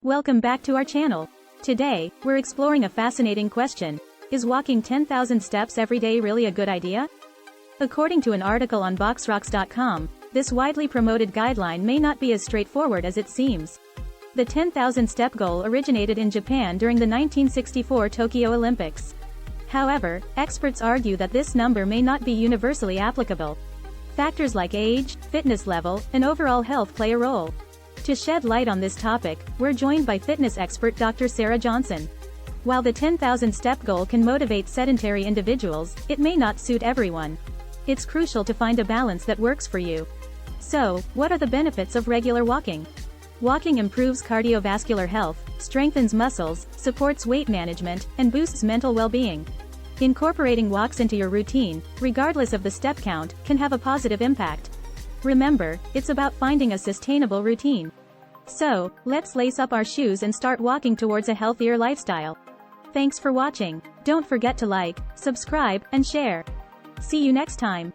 Welcome back to our channel. Today, we're exploring a fascinating question. Is walking 10,000 steps every day really a good idea? According to an article on boxrocks.com, this widely promoted guideline may not be as straightforward as it seems. The 10,000 step goal originated in Japan during the 1964 Tokyo Olympics. However, experts argue that this number may not be universally applicable. Factors like age, fitness level, and overall health play a role. To shed light on this topic, we're joined by fitness expert Dr. Sarah Johnson. While the 10,000 step goal can motivate sedentary individuals, it may not suit everyone. It's crucial to find a balance that works for you. So, what are the benefits of regular walking? Walking improves cardiovascular health, strengthens muscles, supports weight management, and boosts mental well-being. Incorporating walks into your routine, regardless of the step count, can have a positive impact. Remember, it's about finding a sustainable routine. So, let's lace up our shoes and start walking towards a healthier lifestyle. Thanks for watching. Don't forget to like, subscribe, and share. See you next time.